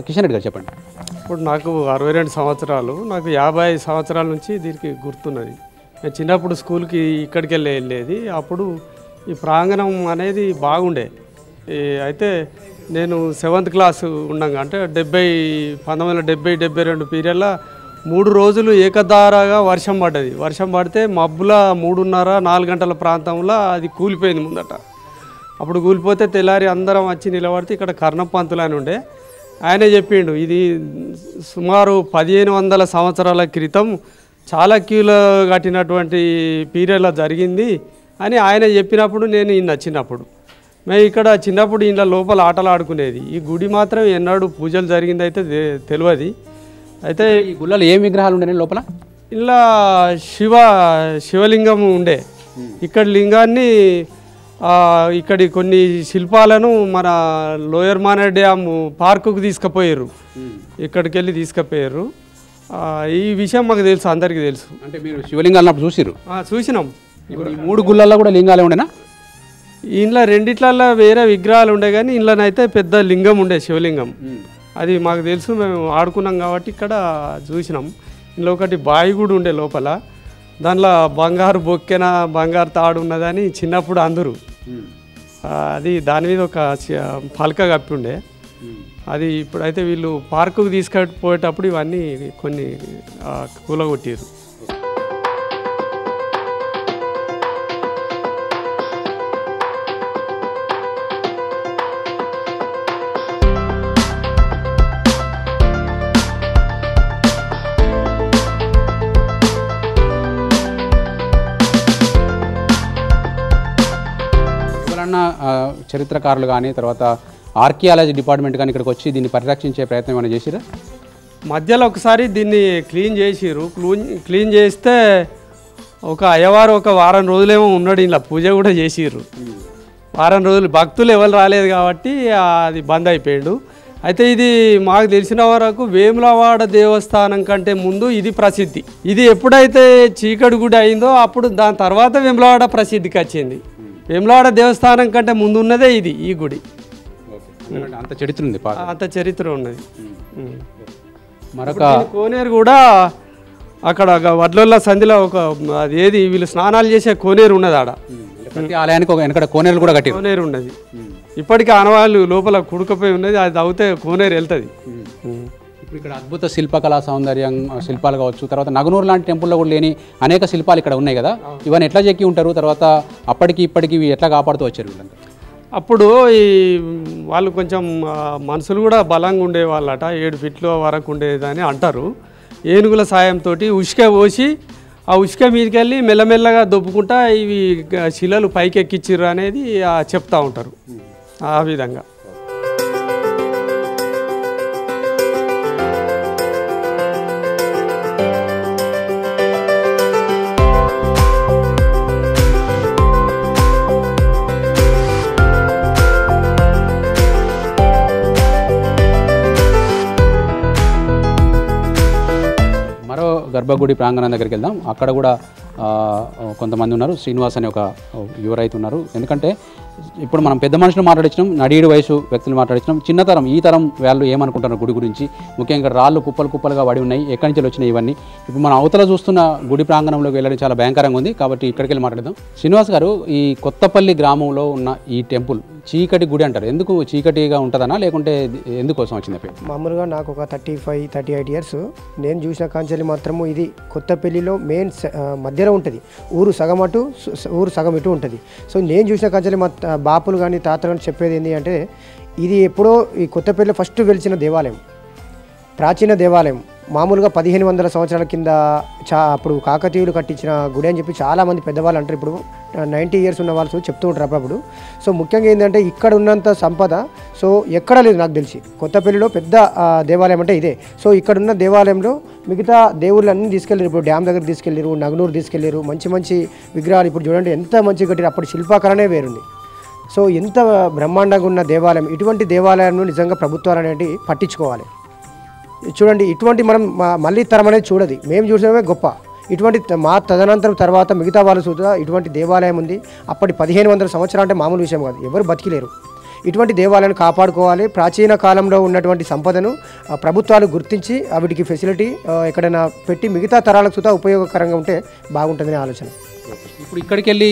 కిషన్ రెడ్డి గారు చెప్పండి. ఇప్పుడు నాకు 62 సంవత్సరాలు, నాకు 50 సంవత్సరాల నుంచి దీనికి గుర్తున్నది. నేను చిన్నప్పుడు స్కూల్కి ఇక్కడికి వెళ్ళేది. అప్పుడు ఈ ప్రాంగణం అనేది బాగుండే. అయితే నేను 7th క్లాస్ ఉండగా, అంటే 1970-72 పీరియడ్లో 3 రోజులు ఏకధారగా వర్షం పడ్డది. వర్షం పడితే మబ్బుల 3:30-4 గంటల ప్రాంతంలో అది కూలిపోయింది ముందట. అప్పుడు కూలిపోతే తెల్లారి అందరం వచ్చి నిలబడితే ఇక్కడ కర్ణం పంతులు అని ఉండే, ఆయనే చెప్పిండు ఇది సుమారు 1500 సంవత్సరాల క్రితం చాళక్యులు కట్టినటువంటి పీరియడ్లో జరిగింది అని ఆయన చెప్పినప్పుడు నేను ఈయన చిన్నప్పుడు మేము ఇక్కడ చిన్నప్పుడు ఇంట్లో లోపల ఆటలు ఆడుకునేది. ఈ గుడి మాత్రం ఎన్నడూ పూజలు జరిగింది అయితే తెలియదు. అయితే ఈ గుళ్ళలో ఏం విగ్రహాలు ఉండేవి లోపల? ఇలా శివలింగం ఉండే. ఇక్కడ లింగాన్ని ఇక్కడి కొన్ని శిల్పాలను మన లోయర్ మానే డ్యామ్ పార్కుకు తీసుకుపోయారు. ఇక్కడికి వెళ్ళి తీసుకుపోయారు. ఈ విషయం మాకు తెలుసు, అందరికీ తెలుసు. అంటే మీరు శివలింగాలు అప్పుడు చూసిరు? చూసినాం. ఇప్పుడు ఈ 3 గుళ్ళల్లో కూడా లింగాలే ఉండేనా? ఇంట్లో రెండిట్లలో వేరే విగ్రహాలు ఉండే కానీ ఇంట్లోనైతే పెద్ద లింగం ఉండే, శివలింగం. అది మాకు తెలుసు, మేము ఆడుకున్నాం కాబట్టి ఇక్కడ చూసినాం. ఇంట్లో ఒకటి బావి కూడా ఉండే లోపల, దాంట్లో బంగారు బొక్కెన బంగారు తాడు ఉన్నదని చిన్నప్పుడు అందరూ అది దాని మీద ఒక పలక కప్పి ఉండే. అది ఇప్పుడైతే వీళ్ళు పార్కుకు తీసుకుపోయేటప్పుడు ఇవన్నీ కొన్ని కూలగొట్టారు. చరిత్రకారులు కానీ తర్వాత ఆర్కియాలజీ డిపార్ట్మెంట్ కానీ ఇక్కడికి వచ్చి దీన్ని పరిరక్షించే ప్రయత్నం ఏమైనా చేసిరా? మధ్యలో ఒకసారి దీన్ని క్లీన్ చేసిరు. క్లీన్ చేస్తే ఒక అయ్యవారు ఒక వారం రోజులేమో ఉన్నాడు, ఇలా పూజ కూడా చేసిర్రు. వారం రోజులు భక్తులు ఎవరు రాలేదు కాబట్టి అది బంద్ అయిపోయాడు. అయితే ఇది మాకు తెలిసిన వరకు వేములవాడ దేవస్థానం కంటే ముందు ఇది ప్రసిద్ధి. ఇది ఎప్పుడైతే చీకటి గుడి అయిందో అప్పుడు దాని తర్వాత వేములవాడ ప్రసిద్ధికి వచ్చింది. వేములవాడ దేవస్థానం కంటే ముందు ఉన్నదే ఇది, ఈ గుడి. అంత చరిత్ర ఉంది, అంత చరిత్ర ఉన్నది. మరొక కోనేరు కూడా అక్కడ వడ్లొల్ల సంధిలో ఒక అది ఏది వీళ్ళు స్నానాలు చేసే కోనేరు ఉన్నది. ఆడ ప్రతి ఆలయానికి ఒక వెనకడ కోనేరు కూడా కట్టి కోనేరు ఉన్నది. ఇప్పటికీ ఆనవాళ్ళు లోపల కుడుకపోయి ఉన్నది, అది అవుతే కోనేరు వెళ్తుంది. ఇప్పుడు ఇక్కడ అద్భుత శిల్పకళా సౌందర్యం శిల్పాలు కావచ్చు, తర్వాత నగనూరు లాంటి టెంపుల్లో కూడా లేని అనేక శిల్పాలు ఇక్కడ ఉన్నాయి కదా, ఇవన్నీ ఎట్లా చెక్కి ఉంటారు? తర్వాత అప్పటికి ఇప్పటికి ఇవి ఎట్లా కాపాడుతూ వచ్చారు వీళ్ళంతా? అప్పుడు ఈ వాళ్ళు కొంచెం మనుషులు కూడా బలంగా ఉండేవాళ్ళట, 7 ఫీట్ల వరకు ఉండేదని అంటారు. ఏనుగుల సాయంతో ఉష్క పోసి ఆ ఉష్క మీదకి వెళ్ళి మెల్లమెల్లగా దొబ్బుకుంటా ఇవి శిలలు పైకి ఎక్కిచ్చిర్రు అనేది చెప్తూ ఉంటారు. ఆ విధంగా గర్భగుడి ప్రాంగణం దగ్గరికి వెళ్దాం. అక్కడ కూడా కొంతమంది ఉన్నారు. శ్రీనివాస్ అనే ఒక యువ రైతు ఉన్నారు. ఎందుకంటే ఇప్పుడు మనం పెద్ద మనుషులు మాట్లాడించినాం, నడియుడు వయసు వ్యక్తులు మాట్లాడించినాం, చిన్నతరం ఈ తరం వాళ్ళు ఏమనుకుంటున్నారు గుడి గురించి, ముఖ్యంగా రాళ్ళు కుప్పలు కుప్పలుగా పడి ఉన్నాయి, ఎక్కడి నుంచి వచ్చినాయి ఇవన్నీ. ఇప్పుడు మనం అవతల చూస్తున్న గుడి ప్రాంగణంలోకి వెళ్ళడం చాలా భయంకరంగా ఉంది, కాబట్టి ఇక్కడికి వెళ్ళి మాట్లాడదాం. శ్రీనివాస్ గారు, ఈ కొత్తపల్లి గ్రామంలో ఉన్న ఈ టెంపుల్ చీకటి గుడి అంటారు, ఎందుకు చీకటిగా ఉంటుందనా లేకుంటే ఎందుకోసం వచ్చింది పేరు? మామూలుగా నాకు ఒక 35-38 ఇయర్స్, నేను చూసిన కాంచెల్లి మాత్రము ఇది కొత్తపల్లిలో మెయిన్ మధ్యలో ఉంటుంది. ఊరు సగం అటు ఊరు సగం ఇటు ఉంటుంది. సో నేను చూసిన కాంచెల్లి మా బాపులు కానీ తాతలు కానీ చెప్పేది ఏంటి అంటే, ఇది ఎప్పుడో ఈ కొత్తపల్లిలో ఫస్ట్ వెలిచిన దేవాలయం, ప్రాచీన దేవాలయం. మామూలుగా 1500 సంవత్సరాల కింద అప్పుడు కాకతీయులు కట్టించిన గుడి అని చెప్పి చాలామంది పెద్దవాళ్ళు అంటారు. ఇప్పుడు 90 ఇయర్స్ ఉన్న వాళ్ళు చెప్తూ ఉంటారు అప్పుడప్పుడు. సో ముఖ్యంగా ఏంటంటే ఇక్కడ ఉన్నంత సంపద సో ఎక్కడ లేదు నాకు తెలిసి. కొత్తపల్లిలో పెద్ద దేవాలయం అంటే ఇదే. సో ఇక్కడున్న దేవాలయంలో మిగతా దేవుళ్ళన్నీ తీసుకెళ్ళారు. ఇప్పుడు డ్యామ్ దగ్గర తీసుకెళ్ళారు, నగనూరు తీసుకెళ్ళారు, మంచి మంచి విగ్రహాలు. ఇప్పుడు చూడండి ఎంత మంచి కట్టారు, అప్పుడు శిల్పాకరణే వేరుంది. సో ఎంత బ్రహ్మాండంగా ఉన్న దేవాలయం. ఇటువంటి దేవాలయాన్ని నిజంగా ప్రభుత్వాలు అనేవి పట్టించుకోవాలి. చూడండి, ఇటువంటి మనం మళ్ళీ తరం అనేది చూడదు, మేము చూసినవే గొప్ప. ఇటువంటి మా తదనంతరం తర్వాత మిగతా వాళ్ళు చూద్దా ఇటువంటి దేవాలయం ఉంది. అప్పటి 1500 సంవత్సరాలు అంటే మామూలు విషయం కాదు, ఎవరు బతికిలేరు. ఇటువంటి దేవాలయాన్ని కాపాడుకోవాలి. ప్రాచీన కాలంలో ఉన్నటువంటి సంపదను ప్రభుత్వాలు గుర్తించి వీటికి ఫెసిలిటీ ఎక్కడైనా పెట్టి మిగతా తరాలకు చూద్దా ఉపయోగకరంగా ఉంటే బాగుంటుందనే ఆలోచన. ఇప్పుడు ఇక్కడికి వెళ్ళి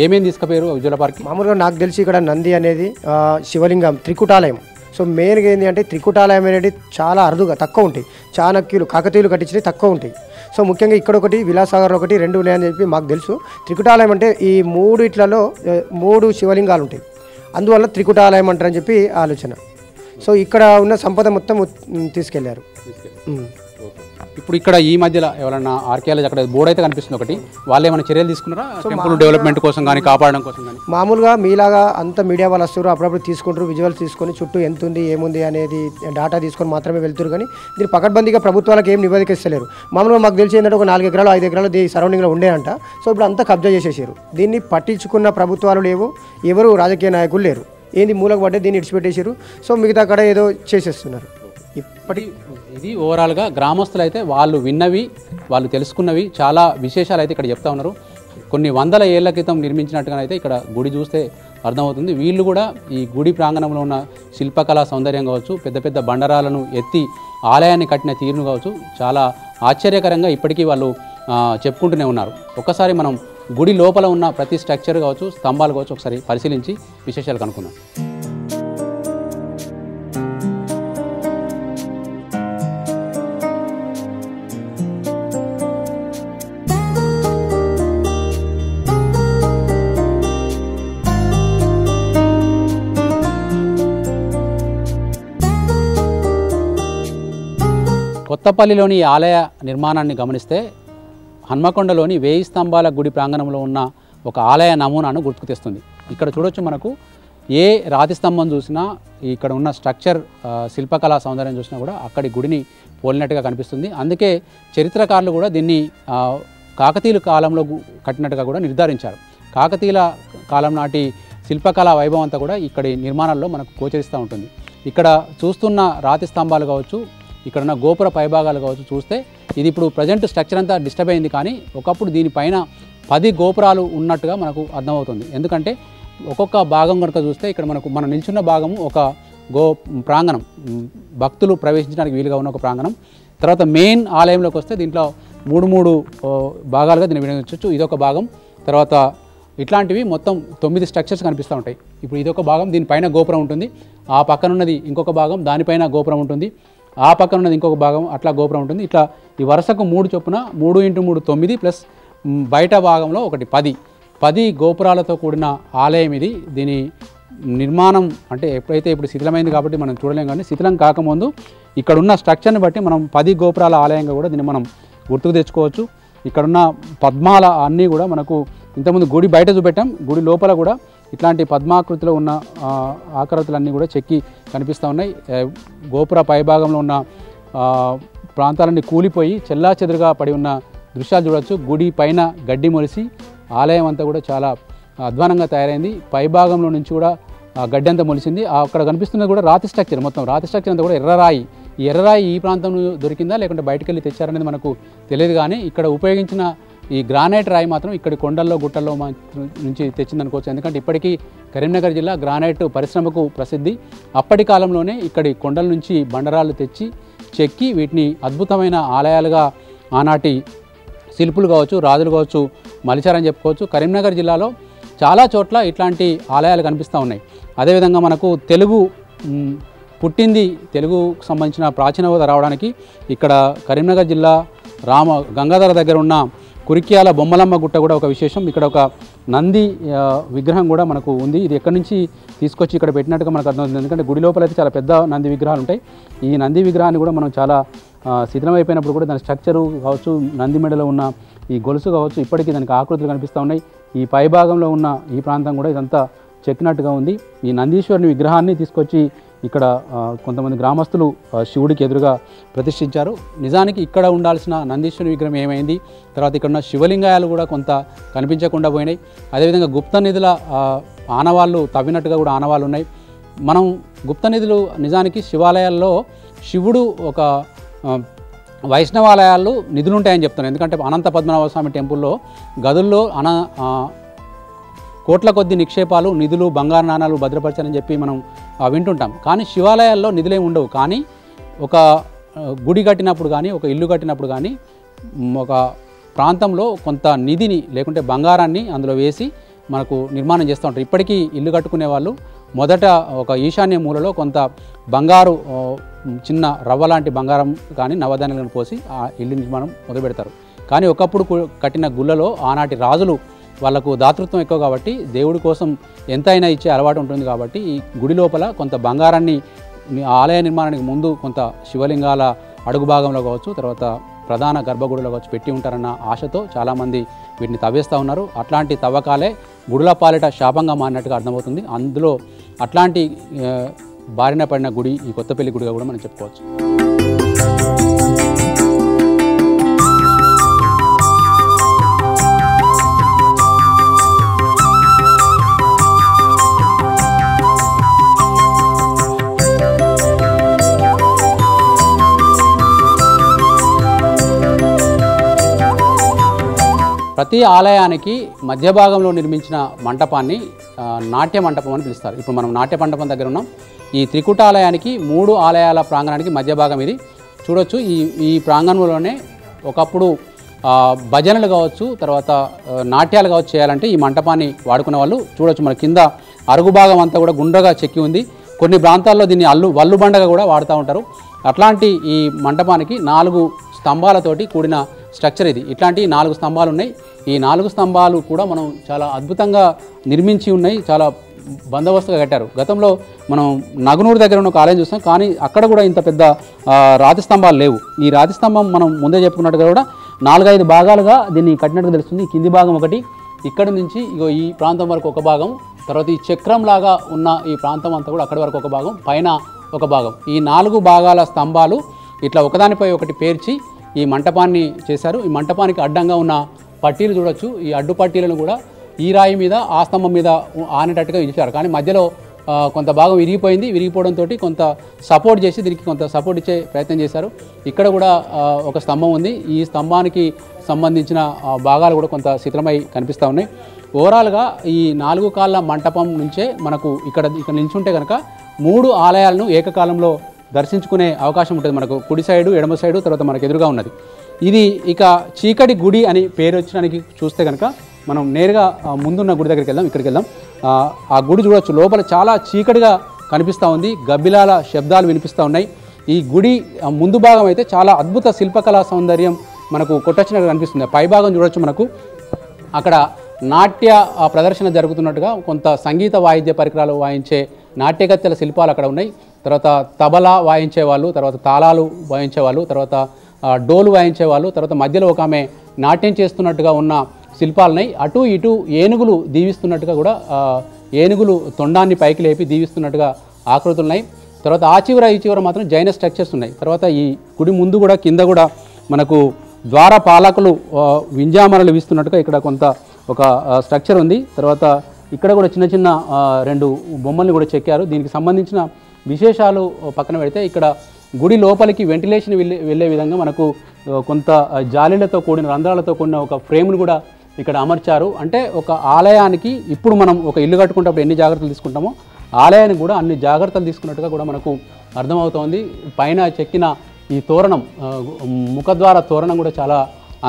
ఏమేమి తీసుకుపోయారు ఉజ్వల పార్క్? మామూలుగా నాకు తెలిసి ఇక్కడ నంది అనేది శివలింగం, త్రికుటాలయం. సో మెయిన్గా ఏంటి అంటే త్రికుటాలయం అనేది చాలా అరుదుగా తక్కువ ఉంటాయి. చాణక్యులు కాకతీయులు కట్టించినవి తక్కువ ఉంటాయి. సో ముఖ్యంగా ఇక్కడ ఒకటి, విలాసాగర్లో ఒకటి, 2 ఉన్నాయని చెప్పి మాకు తెలుసు. త్రికుటాలయం అంటే ఈ 3 శివలింగాలు ఉంటాయి, అందువల్ల త్రికుటాలయం అంటారని చెప్పి ఆలోచన. సో ఇక్కడ ఉన్న సంపద మొత్తం తీసుకెళ్లారు. ఇప్పుడు ఇక్కడ ఈ మధ్యలో ఎవరైనా ఆర్కియాలజీ అక్కడ బోర్డు అయితే కనిపిస్తుంది ఒకటి, వాళ్ళు ఏమైనా చర్యలు తీసుకున్నారా టెంపుల్ డెవలప్మెంట్ కోసం కానీ కాపాడడం కోసం కానీ? మామూలుగా మీలాగా అంత మీడియా వాళ్ళు వస్తారు, అప్పుడప్పుడు తీసుకుంటారు, విజువల్స్ తీసుకొని చుట్టూ ఎంత ఉంది ఏముంది అనేది డేటా తీసుకొని మాత్రమే వెళ్తారు. కానీ దీన్ని పకడ్బందీగా ప్రభుత్వాలకు ఏం నివేదిక ఇస్తలేరు. మామూలుగా మాకు తెలిసి ఏంటంటే ఒక 4 ఎకరాలు 5 ఎకరాలు సరౌండింగ్లో ఉండేనంట. సో ఇప్పుడు అంతా కబ్జా చేసేసారు. దీన్ని పట్టించుకున్న ప్రభుత్వాలు లేవు, ఎవరు రాజకీయ నాయకులు లేరు. ఏంది మూలకు పడ్డే దీన్ని ఇడిచిపెట్టేసారు. సో మిగతా అక్కడ ఏదో చేసేస్తున్నారు. ఇది ఓవరాల్గా గ్రామస్తులు అయితే వాళ్ళు విన్నవి, వాళ్ళు తెలుసుకున్నవి చాలా విశేషాలు అయితే ఇక్కడ చెప్తా ఉన్నారు. కొన్ని వందల ఏళ్ల క్రితం నిర్మించినట్టుగా అయితే ఇక్కడ గుడి చూస్తే అర్థమవుతుంది. వీళ్ళు కూడా ఈ గుడి ప్రాంగణంలో ఉన్న శిల్పకళా సౌందర్యం కావచ్చు, పెద్ద పెద్ద బండరాలను ఎత్తి ఆలయాన్ని కట్టిన తీరును కావచ్చు, చాలా ఆశ్చర్యకరంగా ఇప్పటికీ వాళ్ళు చెప్పుకుంటూనే ఉన్నారు. ఒక్కసారి మనం గుడి లోపల ఉన్న ప్రతి స్ట్రక్చర్ కావచ్చు, స్తంభాలు కావచ్చు ఒకసారి పరిశీలించి విశేషాలు కనుక్కుందాం. కొత్తపల్లిలోని ఆలయ నిర్మాణాన్ని గమనిస్తే హన్మకొండలోని 1000 స్తంభాల గుడి ప్రాంగణంలో ఉన్న ఒక ఆలయ నమూనాను గుర్తుకు తెస్తుంది. ఇక్కడ చూడొచ్చు, మనకు ఏ రాతి స్తంభం చూసినా ఇక్కడ ఉన్న స్ట్రక్చర్ శిల్పకళా సౌందర్యం చూసినా కూడా అక్కడి గుడిని పోలినట్టుగా కనిపిస్తుంది. అందుకే చరిత్రకారులు కూడా దీన్ని కాకతీయుల కాలంలో కట్టినట్టుగా కూడా నిర్ధారించారు. కాకతీయుల కాలం నాటి శిల్పకళా వైభవం అంతా కూడా ఇక్కడి నిర్మాణాల్లో మనకు గోచరిస్తూ ఉంటుంది. ఇక్కడ చూస్తున్న రాతి స్తంభాలు కావచ్చు, ఇక్కడ ఉన్న గోపుర పైభాగాలు కావచ్చు చూస్తే ఇది ఇప్పుడు ప్రజెంట్ స్ట్రక్చర్ అంతా డిస్టర్బ్ అయింది. కానీ ఒకప్పుడు దీనిపైన 10 గోపురాలు ఉన్నట్టుగా మనకు అర్థమవుతుంది. ఎందుకంటే ఒక్కొక్క భాగం కనుక చూస్తే ఇక్కడ మనం నిల్చున్న భాగము ఒక ప్రాంగణం, భక్తులు ప్రవేశించడానికి వీలుగా ఉన్న ఒక ప్రాంగణం. తర్వాత మెయిన్ ఆలయంలోకి వస్తే దీంట్లో 3 భాగాలుగా దీన్ని వినియోగించవచ్చు. ఇదొక భాగం, తర్వాత ఇట్లాంటివి మొత్తం 9 స్ట్రక్చర్స్ కనిపిస్తూ ఉంటాయి. ఇప్పుడు ఇదొక భాగం, దీనిపైన గోపురం ఉంటుంది. ఆ పక్కనున్నది ఇంకొక భాగం, దానిపైన గోపురం ఉంటుంది. ఆ పక్కన ఉన్నది ఇంకొక భాగం, అట్లా గోపురం ఉంటుంది. ఇట్లా ఈ వరుసకు 3 చొప్పున 3 × 3 9 ప్లస్ బయట భాగంలో ఒకటి 10 గోపురాలతో కూడిన ఆలయం ఇది. దీని నిర్మాణం అంటే ఎప్పుడైతే ఇప్పుడు శిథిలమైంది కాబట్టి మనం చూడలేం, కానీ శిథిలం కాకముందు ఇక్కడ ఉన్న స్ట్రక్చర్ని బట్టి మనం 10 గోపురాల ఆలయంగా కూడా దీన్ని మనం గుర్తుకు తెచ్చుకోవచ్చు. ఇక్కడున్న పద్మాల అన్నీ కూడా మనకు ఇంతకుముందు గుడి బయట చూపెట్టాం, గుడి లోపల కూడా ఇట్లాంటి పద్మాకృతిలో ఉన్న ఆకృతులన్నీ కూడా చెక్కి కనిపిస్తూ ఉన్నాయి. గోపుర పైభాగంలో ఉన్న ప్రాంతాలన్నీ కూలిపోయి చెల్లాచెదురుగా పడి ఉన్న దృశ్యాలు చూడవచ్చు. గుడి పైన గడ్డి మొలిసి ఆలయం అంతా కూడా చాలా అధ్వానంగా తయారైంది. పైభాగంలో నుంచి కూడా గడ్డి అంతా మొలిసింది. అక్కడ కనిపిస్తున్నది కూడా రాతి స్ట్రక్చర్, మొత్తం రాతి స్ట్రక్చర్ అంతా కూడా ఎర్రరాయి. ఈ ఎర్రరాయి ఈ ప్రాంతంలో దొరికిందా లేకుంటే బయటకు వెళ్ళి తెచ్చారనేది మనకు తెలియదు. కానీ ఇక్కడ ఉపయోగించిన ఈ గ్రానైట్ రాయి మాత్రం ఇక్కడి కొండల్లో గుట్టల్లో నుంచి తెచ్చిందనుకోవచ్చు. ఎందుకంటే ఇప్పటికీ కరీంనగర్ జిల్లా గ్రానైట్ పరిశ్రమకు ప్రసిద్ధి. అప్పటి కాలంలోనే ఇక్కడి కొండల నుంచి బండరాళ్ళు తెచ్చి చెక్కి వీటిని అద్భుతమైన ఆలయాలుగా ఆనాటి శిల్పులు కావచ్చు, రాజులు కావచ్చు మలిచారని చెప్పుకోవచ్చు. కరీంనగర్ జిల్లాలో చాలా చోట్ల ఇట్లాంటి ఆలయాలు కనిపిస్తూ ఉన్నాయి. అదేవిధంగా మనకు తెలుగు పుట్టింది, తెలుగుకు సంబంధించిన ప్రాచీన హోదా రావడానికి ఇక్కడ కరీంనగర్ జిల్లా గంగాధర దగ్గర ఉన్న కురిక్యాల బొమ్మలమ్మ గుట్ట కూడా ఒక విశేషం. ఇక్కడ ఒక నంది విగ్రహం కూడా మనకు ఉంది. ఇది ఎక్కడి నుంచి తీసుకొచ్చి ఇక్కడ పెట్టినట్టుగా మనకు అర్థమవుతుంది. ఎందుకంటే గుడి లోపల అయితే చాలా పెద్ద నంది విగ్రహాలు ఉంటాయి. ఈ నంది విగ్రహాన్ని కూడా మనం చాలా శిథిలమైపోయినప్పుడు కూడా దాని స్ట్రక్చరు కావచ్చు, నంది మెడలో ఉన్న ఈ గొలుసు కావచ్చు, ఇప్పటికీ దానికి ఆకృతులు కనిపిస్తూ ఉన్నాయి. ఈ పైభాగంలో ఉన్న ఈ ప్రాంతం కూడా ఇదంతా చెక్కినట్టుగా ఉంది. ఈ నందీశ్వరుని విగ్రహాన్ని తీసుకొచ్చి ఇక్కడ కొంతమంది గ్రామస్తులు శివుడికి ఎదురుగా ప్రతిష్ఠించారు. నిజానికి ఇక్కడ ఉండాల్సిన నందీశ్వరుని విగ్రహం ఏమైంది, తర్వాత ఇక్కడ ఉన్న శివలింగాలు కూడా కొంత కనిపించకుండా పోయినాయి. అదేవిధంగా గుప్త నిధుల ఆనవాళ్ళు తవ్వినట్టుగా కూడా ఆనవాళ్ళు ఉన్నాయి. మనం గుప్త నిధులు నిజానికి శివాలయాల్లో శివుడు ఒక వైష్ణవాలయాల్లో నిధులు ఉంటాయని చెప్తున్నాను. ఎందుకంటే అనంత పద్మనాభ స్వామి టెంపుల్లో గదుల్లో కోట్ల కొద్ది నిక్షేపాలు, నిధులు, బంగారు నాణాలు భద్రపరచాలని చెప్పి మనం వింటుంటాం. కానీ శివాలయాల్లో నిధులేం ఉండవు. కానీ ఒక గుడి కట్టినప్పుడు కానీ, ఒక ఇల్లు కట్టినప్పుడు కానీ, ఒక ప్రాంతంలో కొంత నిధిని లేకుంటే బంగారాన్ని అందులో వేసి మనకు నిర్మాణం చేస్తూ ఉంటారు. ఇప్పటికీ ఇల్లు కట్టుకునే వాళ్ళు మొదట ఒక ఈశాన్య మూలలో కొంత బంగారు చిన్న రవ్వ లాంటి బంగారం కానీ నవధాన్యాలను పోసి ఆ ఇల్లు నిర్మాణం మొదలు పెడతారు. కానీ ఒకప్పుడు కట్టిన గుళ్ళలో ఆనాటి రాజులు వాళ్ళకు దాతృత్వం ఎక్కువ కాబట్టి దేవుడి కోసం ఎంతైనా ఇచ్చే అలవాటు ఉంటుంది. కాబట్టి ఈ గుడి లోపల కొంత బంగారాన్ని ఆలయ నిర్మాణానికి ముందు కొంత శివలింగాల అడుగు భాగంలో కావచ్చు, తర్వాత ప్రధాన గర్భగుడిలో కావచ్చు పెట్టి ఉంటారన్న ఆశతో చాలామంది వీటిని తవ్వేస్తూ ఉన్నారు. అట్లాంటి తవ్వకాలే గుడుల పాలిట శాపంగా మారినట్టుగా అర్థమవుతుంది. అందులో అట్లాంటి బారిన పడిన గుడి ఈ కొత్తపల్లి గుడిగా కూడా మనం చెప్పుకోవచ్చు. ప్రతి ఆలయానికి మధ్య భాగంలో నిర్మించిన మంటపాన్ని నాట్య మంటపం అని పిలుస్తారు. ఇప్పుడు మనం నాట్య మంటపం దగ్గర ఉన్నాం. ఈ త్రికుటాలయానికి 3 ఆలయాల ప్రాంగణానికి మధ్య భాగం ఇది చూడొచ్చు. ఈ ప్రాంగణంలోనే ఒకప్పుడు భజనలు కావచ్చు, తర్వాత నాట్యాలు కావచ్చు చేయాలంటే ఈ మంటపాన్ని వాడుకునే వాళ్ళు చూడొచ్చు. మన కింద అరుగు భాగం అంతా కూడా గుండ్రగా చెక్కి ఉంది. కొన్ని ప్రాంతాల్లో దీన్ని వల్లు బండగా కూడా వాడుతూ ఉంటారు. అట్లాంటి ఈ మంటపానికి 4 స్తంభాలతోటి కూడిన స్ట్రక్చర్ ఇది. ఇట్లాంటి 4 స్తంభాలు ఉన్నాయి. ఈ 4 స్తంభాలు కూడా మనం చాలా అద్భుతంగా నిర్మించి ఉన్నాయి, చాలా బందోబస్తుగా కట్టారు. గతంలో మనం నగనూరు దగ్గర ఉన్న ఒక ఆలయం చూస్తాం, కానీ అక్కడ కూడా ఇంత పెద్ద రాతి స్తంభాలు లేవు. ఈ రాతి స్తంభం మనం ముందే చెప్పుకున్నట్టుగా కూడా 4-5 భాగాలుగా దీన్ని కట్టినట్టుగా తెలుస్తుంది. కింది భాగం ఒకటి, ఇక్కడ నుంచి ఇగో ఈ ప్రాంతం వరకు ఒక భాగం, తర్వాత ఈ చక్రం లాగా ఉన్న ఈ ప్రాంతం అంతా కూడా అక్కడి వరకు ఒక భాగం, పైన ఒక భాగం. ఈ 4 భాగాల స్తంభాలు ఇట్లా ఒకదానిపై ఒకటి పేర్చి ఈ మంటపాన్ని చేశారు. ఈ మంటపానికి అడ్డంగా ఉన్న పట్టీలు చూడొచ్చు. ఈ అడ్డు పట్టీలను కూడా ఈ రాయి మీద ఆ స్తంభం మీద ఆనేటట్టుగా ఇచ్చారు. కానీ మధ్యలో కొంత భాగం విరిగిపోయింది. విరిగిపోవడంతో కొంత సపోర్ట్ చేసి దీనికి కొంత సపోర్ట్ ఇచ్చే ప్రయత్నం చేశారు. ఇక్కడ కూడా ఒక స్తంభం ఉంది. ఈ స్తంభానికి సంబంధించిన భాగాలు కూడా కొంత శిథిలమై కనిపిస్తూ ఉన్నాయి. ఓవరాల్గా ఈ 4 కాళ్ళ మంటపం నుంచే మనకు ఇక్కడ నిల్చుంటే కనుక 3 ఆలయాలను ఏకకాలంలో దర్శించుకునే అవకాశం ఉంటుంది. మనకు కుడి సైడు, ఎడమ సైడు, తర్వాత మనకు ఎదురుగా ఉన్నది. ఇది ఇక చీకటి గుడి అని పేరు వచ్చడానికి చూస్తే కనుక మనం నేరుగా ముందున్న గుడి దగ్గరికి వెళ్దాం. ఇక్కడికి వెళ్దాం. ఆ గుడి చూడవచ్చు, లోపల చాలా చీకటిగా కనిపిస్తూ ఉంది. గబ్బిలాల శబ్దాలు వినిపిస్తూ ఉన్నాయి. ఈ గుడి ముందు భాగం అయితే చాలా అద్భుత శిల్పకళా సౌందర్యం మనకు కొట్టొచ్చినట్టు కనిపిస్తుంది. పై భాగం చూడవచ్చు, మనకు అక్కడ నాట్య ప్రదర్శన జరుగుతున్నట్టుగా కొంత సంగీత వాయిద్య పరికరాలు వాయించే నాట్యగత్తెల శిల్పాలు అక్కడ ఉన్నాయి. తర్వాత తబలా వాయించేవాళ్ళు, తర్వాత తాళాలు వాయించేవాళ్ళు, తర్వాత డోలు వాయించేవాళ్ళు, తర్వాత మధ్యలో ఒక ఆమె నాట్యం చేస్తున్నట్టుగా ఉన్న శిల్పాలున్నాయి. అటు ఇటు ఏనుగులు దీవిస్తున్నట్టుగా కూడా ఏనుగులు తొండాన్ని పైకి లేపి దీవిస్తున్నట్టుగా ఆకృతులున్నాయి. తర్వాత ఆ చివర ఈ చివర మాత్రం జైన స్ట్రక్చర్స్ ఉన్నాయి. తర్వాత ఈ గుడి ముందు కూడా కింద కూడా మనకు ద్వార పాలకులు వింజామరలు వీస్తున్నట్టుగా ఇక్కడ కొంత ఒక స్ట్రక్చర్ ఉంది. తర్వాత ఇక్కడ కూడా చిన్న చిన్న 2 బొమ్మల్ని కూడా చెక్కారు. దీనికి సంబంధించిన విశేషాలు పక్కన పెడితే ఇక్కడ గుడి లోపలికి వెంటిలేషన్ వెళ్ళే విధంగా మనకు కొంత జాలీలతో కూడిన రంధ్రాలతో కూడిన ఒక ఫ్రేమ్ను కూడా ఇక్కడ అమర్చారు. అంటే ఒక ఆలయానికి ఇప్పుడు మనం ఒక ఇల్లు కట్టుకున్నప్పుడు ఎన్ని జాగ్రత్తలు తీసుకుంటామో ఆలయానికి కూడా అన్ని జాగ్రత్తలు తీసుకున్నట్టుగా కూడా మనకు అర్థమవుతోంది. పైన చెక్కిన ఈ తోరణం, ముఖద్వార తోరణం కూడా చాలా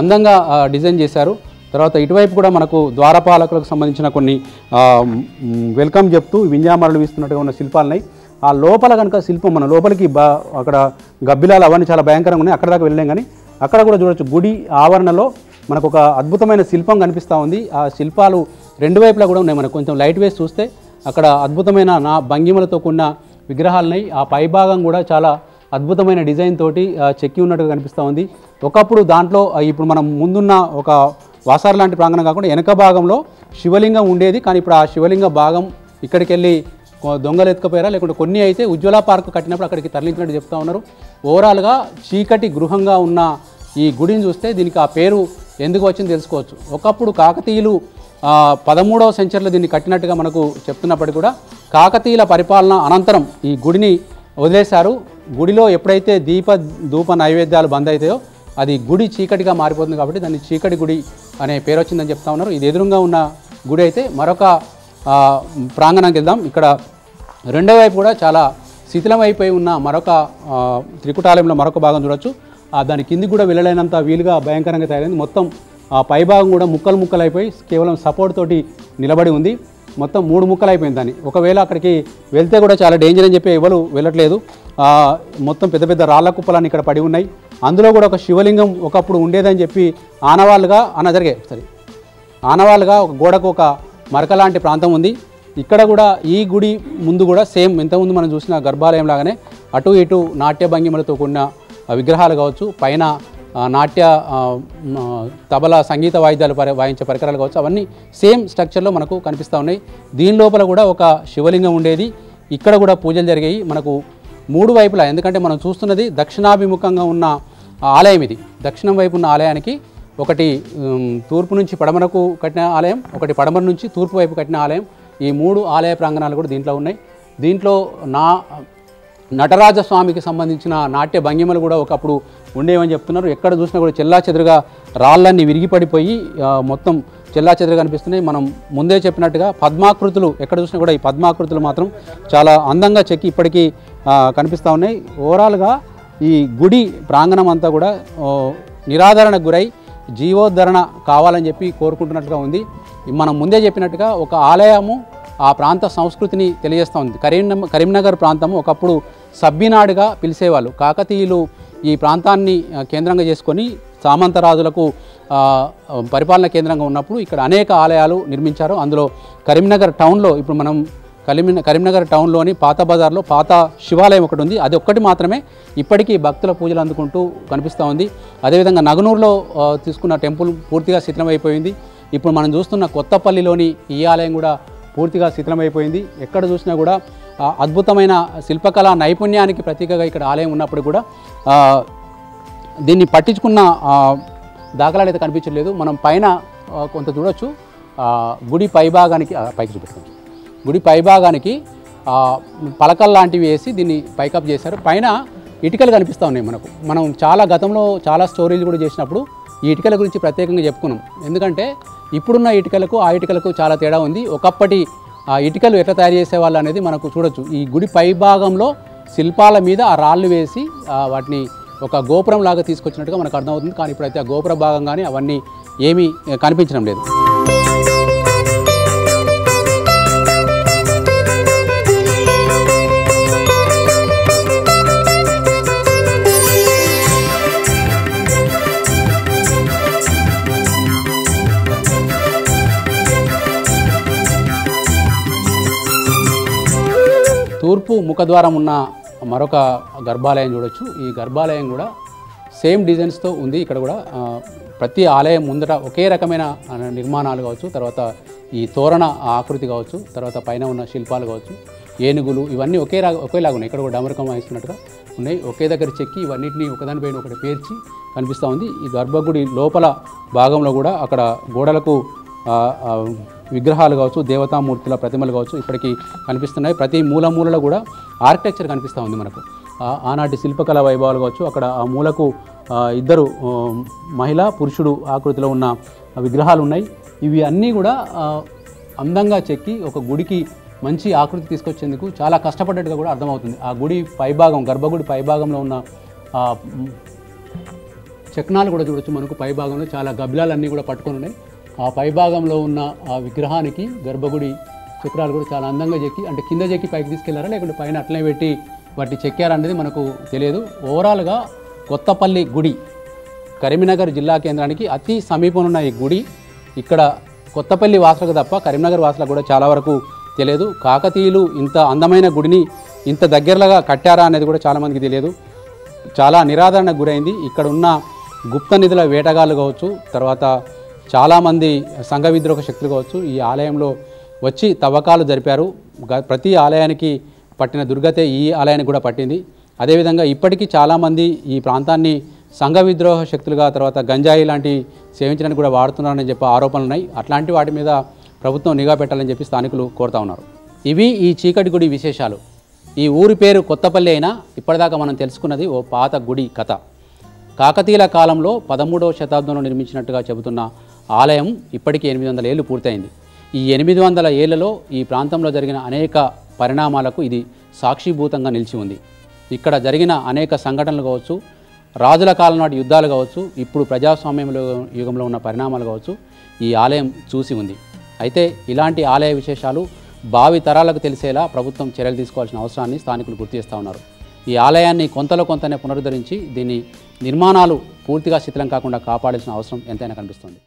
అందంగా డిజైన్ చేశారు. తర్వాత ఇటువైపు కూడా మనకు ద్వారపాలకులకు సంబంధించిన కొన్ని వెల్కమ్ చెప్తూ వింజామరలు వీస్తున్నట్టుగా ఉన్న శిల్పాలున్నాయి. ఆ లోపల కనుక శిల్పం మన లోపలికి అక్కడ గబ్బిలాలు అవన్నీ చాలా భయంకరంగా ఉన్నాయి. అక్కడ దాకా వెళ్ళాం, కానీ అక్కడ కూడా చూడొచ్చు గుడి ఆవరణలో మనకు ఒక అద్భుతమైన శిల్పం కనిపిస్తూ ఉంది. ఆ శిల్పాలు 2 వైపులా కూడా ఉన్నాయి. మనకు కొంచెం లైట్ వేసి చూస్తే అక్కడ అద్భుతమైన భంగిమలతో కూడిన విగ్రహాలున్నాయి. ఆ పైభాగం కూడా చాలా అద్భుతమైన డిజైన్ తోటి చెక్కి ఉన్నట్టుగా కనిపిస్తూ ఉంది. ఒకప్పుడు దాంట్లో ఇప్పుడు మనం ముందున్న ఒక వాసారు లాంటి ప్రాంగణం కాకుండా వెనక భాగంలో శివలింగం ఉండేది. కానీ ఇప్పుడు ఆ శివలింగ భాగం ఇక్కడికి వెళ్ళి దొంగలు ఎత్తుకపోయారా, లేకుంటే కొన్ని అయితే ఉజ్వల పార్క్ కట్టినప్పుడు అక్కడికి తరలించినట్టు చెప్తా ఉన్నారు. ఓవరాల్గా చీకటి గృహంగా ఉన్న ఈ గుడిని చూస్తే దీనికి ఆ పేరు ఎందుకు వచ్చింది తెలుసుకోవచ్చు. ఒకప్పుడు కాకతీయులు 13వ సెంచరీలో దీన్ని కట్టినట్టుగా మనకు చెప్తున్నప్పటికీ కూడా కాకతీయుల పరిపాలన అనంతరం ఈ గుడిని వదిలేశారు. గుడిలో ఎప్పుడైతే ధూప నైవేద్యాలు బంద్ అవుతాయో అది గుడి చీకటిగా మారిపోతుంది. కాబట్టి దాన్ని చీకటి గుడి అనే పేరు వచ్చిందని చెప్తా ఉన్నారు. ఇది ఎదురుగా ఉన్న గుడి అయితే మరొక ప్రాంగణానికి వెళ్దాం. ఇక్కడ రెండో వైపు కూడా చాలా శిథిలమైపోయి ఉన్న మరొక త్రికుటాలయంలో మరొక భాగం చూడొచ్చు. దాని కింది కూడా వెళ్ళలేనంత వీలుగా భయంకరంగా తయారైంది. మొత్తం పైభాగం కూడా ముక్కలు అయిపోయి కేవలం సపోర్ట్ తోటి నిలబడి ఉంది. మొత్తం 3 ముక్కలు అయిపోయింది. దాన్ని ఒకవేళ అక్కడికి వెళ్తే కూడా చాలా డేంజర్ అని చెప్పి ఎవరు వెళ్ళట్లేదు. మొత్తం పెద్ద పెద్ద రాళ్ల కుప్పలన్నీ ఇక్కడ పడి ఉన్నాయి. అందులో కూడా ఒక శివలింగం ఒకప్పుడు ఉండేదని చెప్పి ఆనవాళ్ళుగా ఒక గోడకు ఒక మరక లాంటి ప్రాంతం ఉంది. ఇక్కడ కూడా ఈ గుడి ముందు కూడా సేమ్ ఇంతకుముందు మనం చూసిన గర్భాలయం లాగానే అటు ఇటు నాట్య భంగిమలతో కూడిన విగ్రహాలు కావచ్చు, పైన నాట్య తబలా సంగీత వాయిద్యాలు వాయించే పరికరాలు కావచ్చు, అవన్నీ సేమ్ స్ట్రక్చర్లో మనకు కనిపిస్తూ ఉన్నాయి. దీని లోపల కూడా ఒక శివలింగం ఉండేది. ఇక్కడ కూడా పూజలు జరిగాయి మనకు 3 వైపులా. ఎందుకంటే మనం చూస్తున్నది దక్షిణాభిముఖంగా ఉన్న ఆలయం ఇది. దక్షిణం వైపు ఉన్న ఆలయానికి ఒకటి తూర్పు నుంచి పడమరకు కట్టిన ఆలయం, ఒకటి పడమర నుంచి తూర్పు వైపు కట్టిన ఆలయం. ఈ 3 ఆలయ ప్రాంగణాలు కూడా దీంట్లో ఉన్నాయి. దీంట్లో నటరాజస్వామికి సంబంధించిన నాట్య భంగిమలు కూడా ఒకప్పుడు ఉండేవని చెప్తున్నారు. ఎక్కడ చూసినా కూడా చెల్లాచెదురుగా రాళ్ళన్నీ విరిగిపడిపోయి మొత్తం చెల్లాచెదురుగా కనిపిస్తున్నాయి. మనం ముందే చెప్పినట్టుగా పద్మాకృతులు ఎక్కడ చూసినా కూడా ఈ పద్మాకృతులు మాత్రం చాలా అందంగా చెక్కి ఇప్పటికీ కనిపిస్తూ ఉన్నాయి. ఓవరాల్గా ఈ గుడి ప్రాంగణం అంతా కూడా నిరాదరణకు గురై జీవోద్ధరణ కావాలని చెప్పి కోరుకుంటున్నట్టుగా ఉంది. మనం ముందే చెప్పినట్టుగా ఒక ఆలయము ఆ ప్రాంత సంస్కృతిని తెలియజేస్తూ ఉంది. కరీంనగర్ ప్రాంతము ఒకప్పుడు సబ్బినాడుగా పిలిచేవాళ్ళు. కాకతీయులు ఈ ప్రాంతాన్ని కేంద్రంగా చేసుకొని సామంతరాజులకు పరిపాలన కేంద్రంగా ఉన్నప్పుడు ఇక్కడ అనేక ఆలయాలు నిర్మించారు. అందులో కరీంనగర్ టౌన్లో ఇప్పుడు మనం కరీంనగర్ టౌన్లోని పాత బజార్లో పాత శివాలయం ఒకటి ఉంది. అది ఒక్కటి మాత్రమే ఇప్పటికీ భక్తుల పూజలు అందుకుంటూ కనిపిస్తూ ఉంది. అదేవిధంగా నగనూరులో తీసుకున్న టెంపుల్ పూర్తిగా శిథిలమైపోయింది. ఇప్పుడు మనం చూస్తున్న కొత్తపల్లిలోని ఈ ఆలయం కూడా పూర్తిగా శిథిలమైపోయింది. ఎక్కడ చూసినా కూడా అద్భుతమైన శిల్పకళా నైపుణ్యానికి ప్రతీకగా ఇక్కడ ఆలయం ఉన్నప్పుడు కూడా దీన్ని పట్టించుకున్న దాఖలాలు అయితే కనిపించలేదు. మనం పైన కొంత చూడొచ్చు. గుడి పైభాగానికి పైకి చూపిస్తాం. గుడి పైభాగానికి పలకల్ లాంటివి వేసి దీన్ని పైకప్ చేశారు. పైన ఇటుకలు కనిపిస్తూ ఉన్నాయి మనకు. మనం గతంలో చాలా స్టోరీలు కూడా చేసినప్పుడు ఈ ఇటుకల గురించి ప్రత్యేకంగా చెప్పుకున్నాం. ఎందుకంటే ఇప్పుడున్న ఇటుకలకు ఆ ఇటుకలకు చాలా తేడా ఉంది. ఒకప్పటి ఇటుకలు ఎట్లా తయారు చేసేవాళ్ళు అనేది మనకు చూడొచ్చు. ఈ గుడి పైభాగంలో శిల్పాల మీద ఆ రాళ్ళు వేసి వాటిని ఒక గోపురం లాగా తీసుకొచ్చినట్టుగా మనకు అర్థమవుతుంది. కానీ ఇప్పుడైతే ఆ గోపుర భాగం కానీ అవన్నీ ఏమీ కనిపించడం లేదు. తూర్పు ముఖద్వారం ఉన్న మరొక గర్భాలయం చూడొచ్చు. ఈ గర్భాలయం కూడా సేమ్ డిజైన్స్తో ఉంది. ఇక్కడ కూడా ప్రతి ఆలయం ముందట ఒకే రకమైన నిర్మాణాలు కావచ్చు, తర్వాత ఈ తోరణ ఆకృతి కావచ్చు, తర్వాత పైన ఉన్న శిల్పాలు కావచ్చు, ఏనుగులు ఇవన్నీ ఒకేలాగా ఉన్నాయి. ఇక్కడ కూడా డమరకం వాయిస్తున్నట్టుగా ఉన్నాయి. ఒకే దగ్గర చెక్కి ఇవన్నిటిని ఒకదానిపైన ఒకటి పేర్చి కనిపిస్తూ ఉంది. ఈ గర్భగుడి లోపల భాగంలో కూడా అక్కడ గోడలకు విగ్రహాలు కావచ్చు, దేవతామూర్తుల ప్రతిమలు కావచ్చు ఇప్పటికీ కనిపిస్తున్నాయి. ప్రతి మూలలో కూడా ఆర్కిటెక్చర్ కనిపిస్తూ ఉంది మనకు. ఆనాటి శిల్పకళా వైభవాలు కావచ్చు. అక్కడ ఆ మూలకు ఇద్దరు మహిళ పురుషుడు ఆకృతిలో ఉన్న విగ్రహాలు ఉన్నాయి. ఇవి అన్నీ కూడా అందంగా చెక్కి ఒక గుడికి మంచి ఆకృతి తీసుకొచ్చేందుకు చాలా కష్టపడ్డట్టుగా కూడా అర్థమవుతుంది. ఆ గుడి పైభాగం, గర్భగుడి పైభాగంలో ఉన్న చక్నాలు కూడా చూడొచ్చు మనకు. పైభాగంలో చాలా గబ్బిలాలన్నీ కూడా పట్టుకొని ఉన్నాయి. ఆ పైభాగంలో ఉన్న ఆ విగ్రహానికి గర్భగుడి చక్రాలు కూడా చాలా అందంగా చెక్కి, అంటే కింద చెక్కి పైకి తీసుకెళ్లారా లేకుంటే పైన అట్లనే పెట్టి వాటిని చెక్కారనేది మనకు తెలియదు. ఓవరాల్గా కొత్తపల్లి గుడి కరీంనగర్ జిల్లా కేంద్రానికి అతి సమీపంలో ఉన్న ఈ గుడి ఇక్కడ కొత్తపల్లి వాసులకు తప్ప కరీంనగర్ వాసులకు కూడా చాలా వరకు తెలియదు. కాకతీయులు ఇంత అందమైన గుడిని ఇంత దగ్గరగా కట్టారా అనేది కూడా చాలామందికి తెలియదు. చాలా నిరాదరణకు గురైంది. ఇక్కడ ఉన్న గుప్త నిధుల వేటగాళ్ళు కావచ్చు, తర్వాత చాలామంది సంఘ విద్రోహ శక్తులు కావచ్చు ఈ ఆలయంలో వచ్చి తవ్వకాలు జరిపారు. ప్రతి ఆలయానికి పట్టిన దుర్గతే ఈ ఆలయానికి కూడా పట్టింది. అదేవిధంగా ఇప్పటికీ చాలామంది ఈ ప్రాంతాన్ని సంఘ విద్రోహ శక్తులుగా, తర్వాత గంజాయి లాంటి సేవించడానికి కూడా వాడుతున్నారని చెప్పి ఆరోపణలు ఉన్నాయి. అట్లాంటి వాటి మీద ప్రభుత్వం నిఘా పెట్టాలని చెప్పి స్థానికులు కోరుతా ఉన్నారు. ఇవి ఈ చీకటి గుడి విశేషాలు. ఈ ఊరి పేరు కొత్తపల్లి అయినా ఇప్పటిదాకా మనం తెలుసుకున్నది ఓ పాత గుడి కథ. కాకతీయుల కాలంలో 13వ శతాబ్దంలో నిర్మించినట్టుగా చెబుతున్న ఆలయం ఇప్పటికీ 800 ఏళ్ళు పూర్తయింది. ఈ 800 ఏళ్లలో ఈ ప్రాంతంలో జరిగిన అనేక పరిణామాలకు ఇది సాక్షిభూతంగా నిలిచి ఉంది. ఇక్కడ జరిగిన అనేక సంఘటనలు కావచ్చు, రాజుల కాలం నాటి యుద్ధాలు కావచ్చు, ఇప్పుడు ప్రజాస్వామ్యంలో యుగంలో ఉన్న పరిణామాలు కావచ్చు ఈ ఆలయం చూసి ఉంది. అయితే ఇలాంటి ఆలయ విశేషాలు భావి తరాలకు తెలిసేలా ప్రభుత్వం చర్యలు తీసుకోవాల్సిన అవసరాన్ని స్థానికులు గుర్తు చేస్తూ ఉన్నారు. ఈ ఆలయాన్ని కొంతనే పునరుద్ధరించి దీని నిర్మాణాలు పూర్తిగా శిథిలం కాకుండా కాపాడాల్సిన అవసరం ఎంతైనా కనిపిస్తుంది.